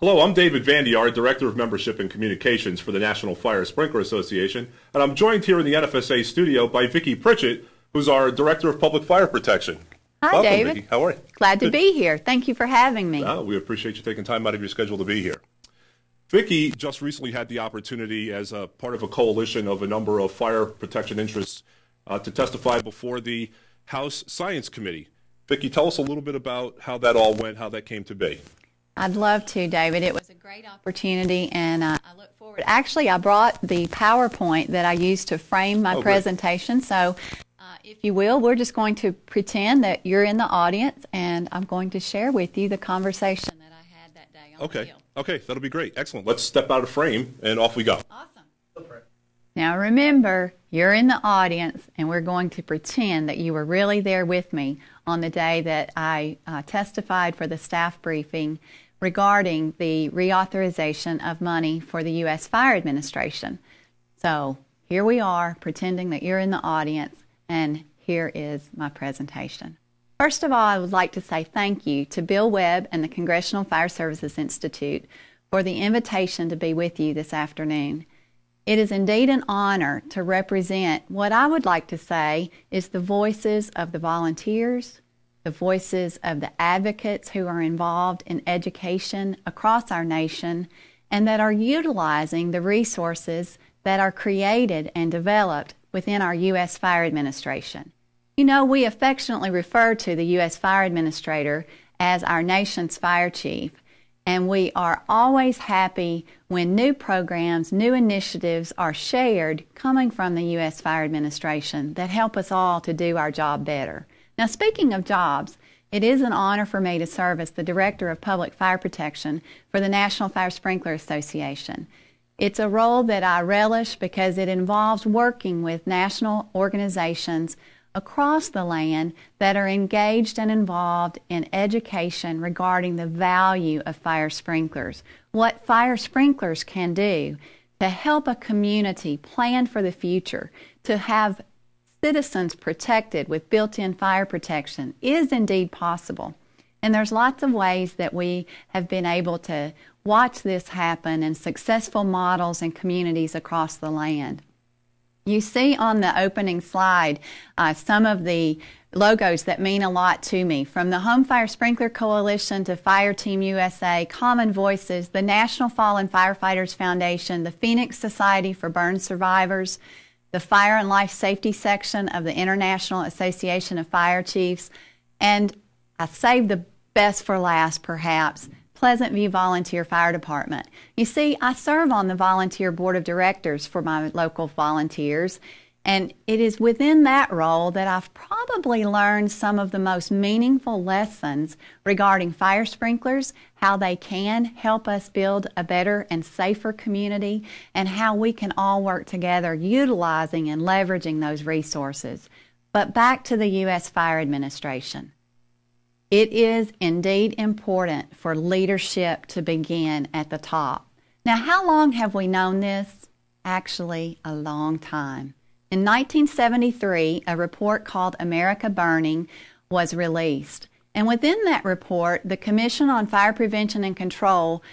Hello, I'm David Vandiar, Director of Membership and Communications for the National Fire Sprinkler Association, and I'm joined here in the NFSA studio by Vickie Pritchett, who's our Director of Public Fire Protection. Hi, Welcome, David. Vickie. How are you? Glad to be here. Thank you for having me. We appreciate you taking time out of your schedule to be here. Vickie just recently had the opportunity as a part of a coalition of a number of fire protection interests to testify before the House Science Committee. Vickie, tell us a little bit about how that all went, how that came to be. I'd love to, David. It was a great opportunity, and I look forward. Actually, I brought the PowerPoint that I used to frame my presentation. So, if you will, we're just going to pretend that you're in the audience, and I'm going to share with you the conversation that I had that day on the Hill. Okay, that'll be great. Excellent. Let's step out of frame, and off we go. Awesome. Now, remember, you're in the audience, and we're going to pretend that you were really there with me on the day that I testified for the staff briefing regarding the reauthorization of money for the U.S. Fire Administration. So here we are, pretending that you're in the audience, and here is my presentation. First of all, I would like to say thank you to Bill Webb and the Congressional Fire Services Institute for the invitation to be with you this afternoon. It is indeed an honor to represent what I would like to say is the voices of the volunteers, the voices of the advocates who are involved in education across our nation and that are utilizing the resources that are created and developed within our U.S. Fire Administration. You know, we affectionately refer to the U.S. Fire Administrator as our nation's fire chief, and we are always happy when new programs, new initiatives are shared coming from the U.S. Fire Administration that help us all to do our job better. Now, speaking of jobs, it is an honor for me to serve as the Director of Public Fire Protection for the National Fire Sprinkler Association. It's a role that I relish because it involves working with national organizations across the land that are engaged and involved in education regarding the value of fire sprinklers, what fire sprinklers can do to help a community plan for the future, to have citizens protected with built-in fire protection is indeed possible. And there's lots of ways that we have been able to watch this happen in successful models and communities across the land. You see on the opening slide some of the logos that mean a lot to me, from the Home Fire Sprinkler Coalition to Fire Team USA, Common Voices, the National Fallen Firefighters Foundation, the Phoenix Society for Burn Survivors, the Fire and Life Safety section of the International Association of Fire Chiefs, and I saved the best for last, perhaps, Pleasant View Volunteer Fire Department. You see, I serve on the volunteer board of directors for my local volunteers, and it is within that role that I've probably learned some of the most meaningful lessons regarding fire sprinklers, how they can help us build a better and safer community, and how we can all work together utilizing and leveraging those resources. But back to the U.S. Fire Administration. It is indeed important for leadership to begin at the top. Now, how long have we known this? Actually, a long time. In 1973, a report called America Burning was released. And within that report, the Commission on Fire Prevention and Control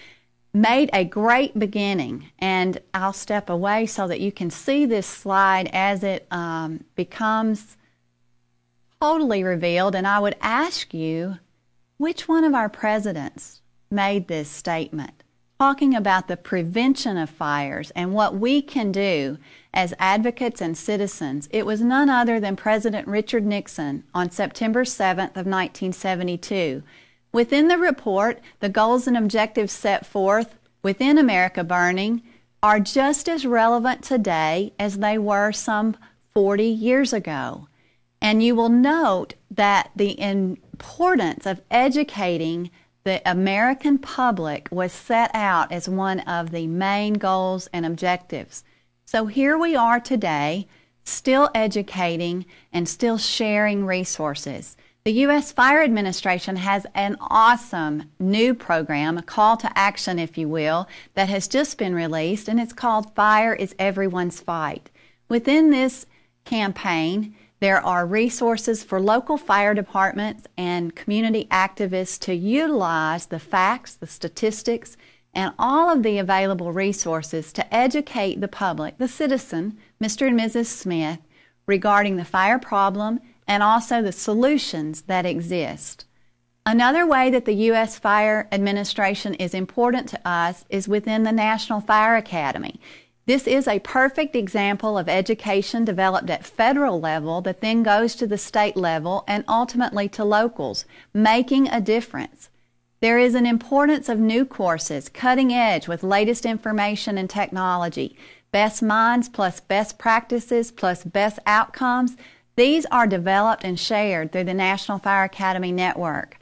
made a great beginning. And I'll step away so that you can see this slide as it becomes totally revealed. And I would ask you, which one of our presidents made this statement, talking about the prevention of fires and what we can do as advocates and citizens? It was none other than President Richard Nixon on September 7th of 1972. Within the report, the goals and objectives set forth within America Burning are just as relevant today as they were some 40 years ago. And you will note that the importance of educating the American public was set out as one of the main goals and objectives. So here we are today, still educating and still sharing resources. The U.S. Fire Administration has an awesome new program, a call to action, if you will, that has just been released, and it's called Fire is Everyone's Fight. Within this campaign, there are resources for local fire departments and community activists to utilize the facts, the statistics, and all of the available resources to educate the public, the citizen, Mr. and Mrs. Smith, regarding the fire problem and also the solutions that exist. Another way that the U.S. Fire Administration is important to us is within the National Fire Academy. This is a perfect example of education developed at federal level that then goes to the state level and ultimately to locals, making a difference. There is an importance of new courses, cutting edge with latest information and technology, best minds plus best practices plus best outcomes. These are developed and shared through the National Fire Academy Network.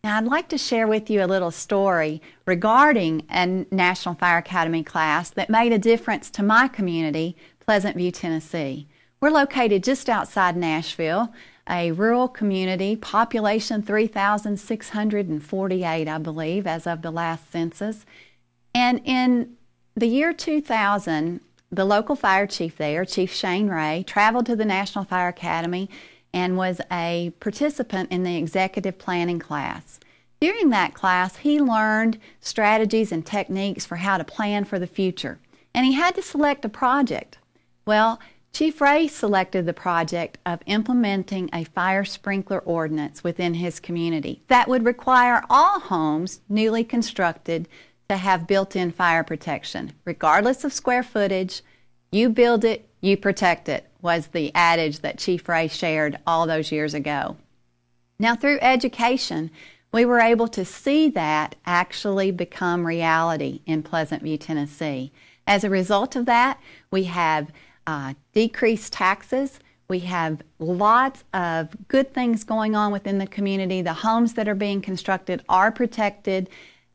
Now, I'd like to share with you a little story regarding a National Fire Academy class that made a difference to my community, Pleasant View, Tennessee. We're located just outside Nashville, a rural community, population 3,648, I believe, as of the last census. And in the year 2000, the local fire chief there, Chief Shane Ray, traveled to the National Fire Academy and was a participant in the executive planning class. During that class, he learned strategies and techniques for how to plan for the future, and he had to select a project. Well, Chief Ray selected the project of implementing a fire sprinkler ordinance within his community that would require all homes newly constructed to have built-in fire protection. Regardless of square footage, you build it, you protect it, was the adage that Chief Ray shared all those years ago. Now, through education, we were able to see that actually become reality in Pleasant View, Tennessee. As a result of that, we have decreased taxes. We have lots of good things going on within the community. The homes that are being constructed are protected,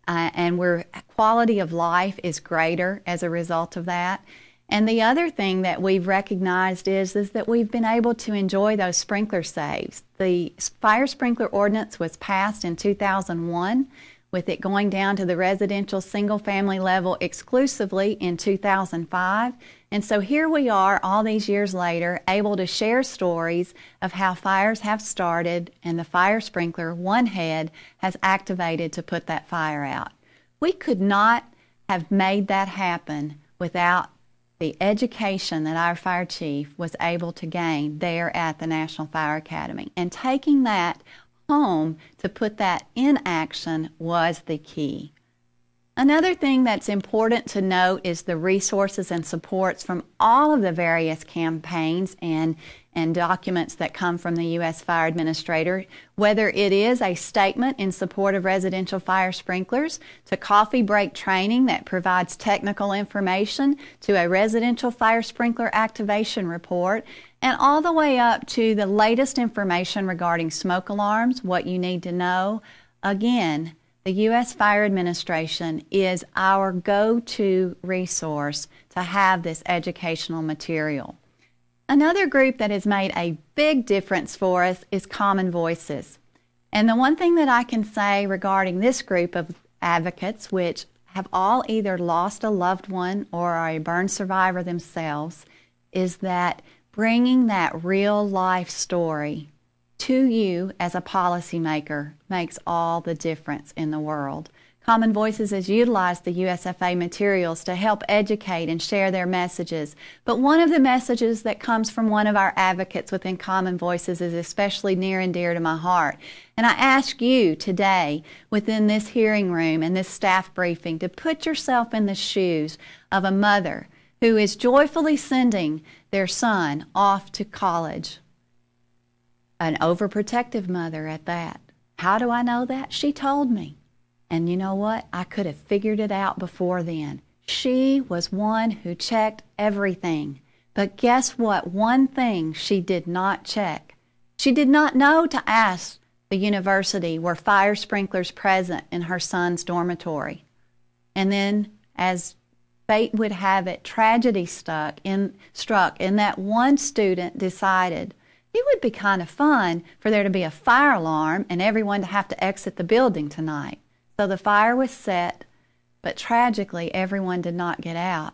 and quality of life is greater as a result of that. And the other thing that we've recognized is that we've been able to enjoy those sprinkler saves. The fire sprinkler ordinance was passed in 2001, with it going down to the residential single-family level exclusively in 2005. And so here we are, all these years later, able to share stories of how fires have started and the fire sprinkler, one head, has activated to put that fire out. We could not have made that happen without the education that our fire chief was able to gain there at the National Fire Academy. And taking that home to put that in action was the key. Another thing that's important to note is the resources and supports from all of the various campaigns and documents that come from the U.S. Fire Administrator, whether it is a statement in support of residential fire sprinklers, to coffee break training that provides technical information, to a residential fire sprinkler activation report, and all the way up to the latest information regarding smoke alarms, what you need to know. Again, the U.S. Fire Administration is our go-to resource to have this educational material. Another group that has made a big difference for us is Common Voices. And the one thing that I can say regarding this group of advocates, which have all either lost a loved one or are a burn survivor themselves, is that bringing that real life story to you as a policymaker makes all the difference in the world. Common Voices has utilized the USFA materials to help educate and share their messages. But one of the messages that comes from one of our advocates within Common Voices is especially near and dear to my heart. And I ask you today, within this hearing room and this staff briefing, to put yourself in the shoes of a mother who is joyfully sending their son off to college. An overprotective mother at that. How do I know that? She told me. And you know what? I could have figured it out before then. She was one who checked everything. But guess what? One thing she did not check. She did not know to ask the university were fire sprinklers present in her son's dormitory. And then, as fate would have it, tragedy struck in that one student decided it would be kind of fun for there to be a fire alarm and everyone to have to exit the building tonight. So the fire was set, but tragically everyone did not get out.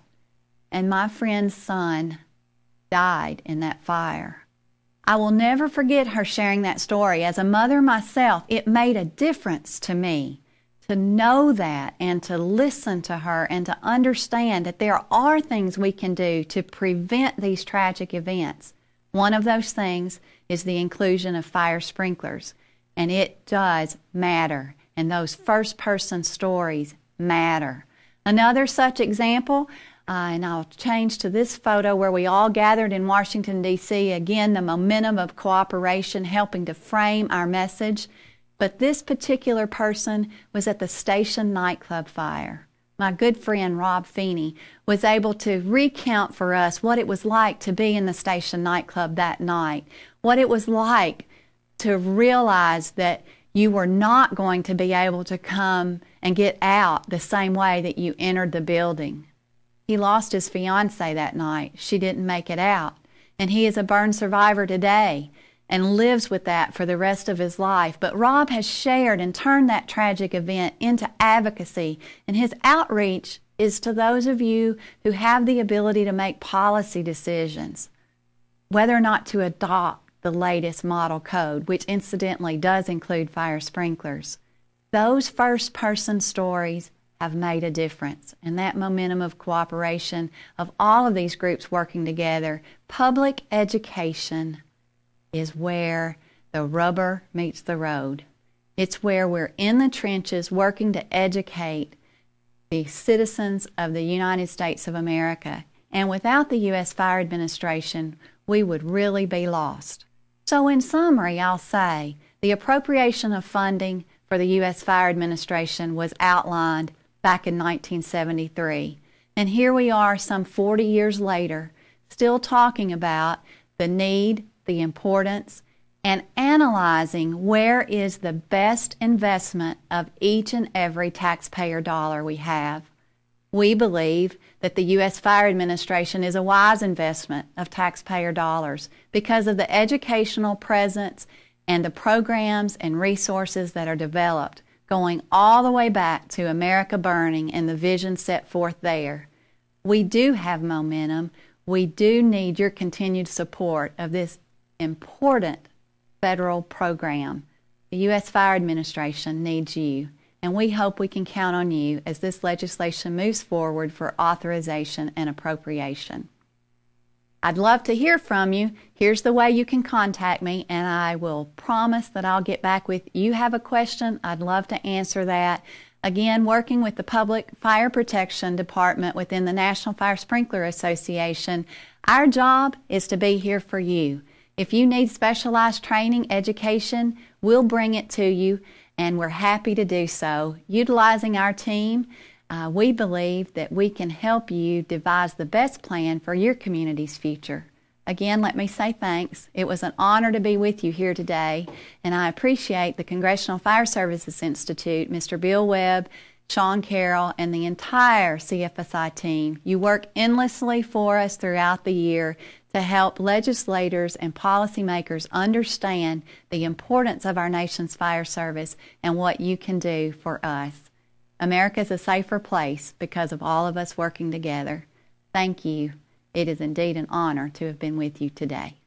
And my friend's son died in that fire. I will never forget her sharing that story. As a mother myself, it made a difference to me to know that and to listen to her and to understand that there are things we can do to prevent these tragic events. One of those things is the inclusion of fire sprinklers, and it does matter, and those first-person stories matter. Another such example, and I'll change to this photo where we all gathered in Washington, D.C., again, the momentum of cooperation helping to frame our message. But this particular person was at the Station nightclub fire. My good friend Rob Feeney was able to recount for us what it was like to be in the Station nightclub that night, what it was like to realize that you were not going to be able to come and get out the same way that you entered the building. He lost his fiancée that night. She didn't make it out. And he is a burn survivor today and lives with that for the rest of his life. But Rob has shared and turned that tragic event into advocacy, and his outreach is to those of you who have the ability to make policy decisions, whether or not to adopt the latest model code, which incidentally does include fire sprinklers. Those first-person stories have made a difference, and that momentum of cooperation of all of these groups working together, public education is where the rubber meets the road. It's where we're in the trenches working to educate the citizens of the United States of America. And without the U.S. Fire Administration, we would really be lost. So in summary, I'll say the appropriation of funding for the U.S. Fire Administration was outlined back in 1973. And here we are some 40 years later, still talking about the need, the importance, and analyzing where is the best investment of each and every taxpayer dollar we have. We believe that the U.S. Fire Administration is a wise investment of taxpayer dollars because of the educational presence and the programs and resources that are developed, going all the way back to America Burning and the vision set forth there. We do have momentum. We do need your continued support of this important federal program. The U.S. Fire Administration needs you, and we hope we can count on you as this legislation moves forward for authorization and appropriation. I'd love to hear from you. Here's the way you can contact me, and I will promise that I'll get back with you. You have a question, I'd love to answer that. Again, working with the Public Fire Protection Department within the National Fire Sprinkler Association, our job is to be here for you. If you need specialized training, education, we'll bring it to you, and we're happy to do so. Utilizing our team, we believe that we can help you devise the best plan for your community's future. Again, let me say thanks. It was an honor to be with you here today, and I appreciate the Congressional Fire Services Institute, Mr. Bill Webb, Sean Carroll, and the entire CFSI team. You work endlessly for us throughout the year to help legislators and policymakers understand the importance of our nation's fire service and what you can do for us. America is a safer place because of all of us working together. Thank you. It is indeed an honor to have been with you today.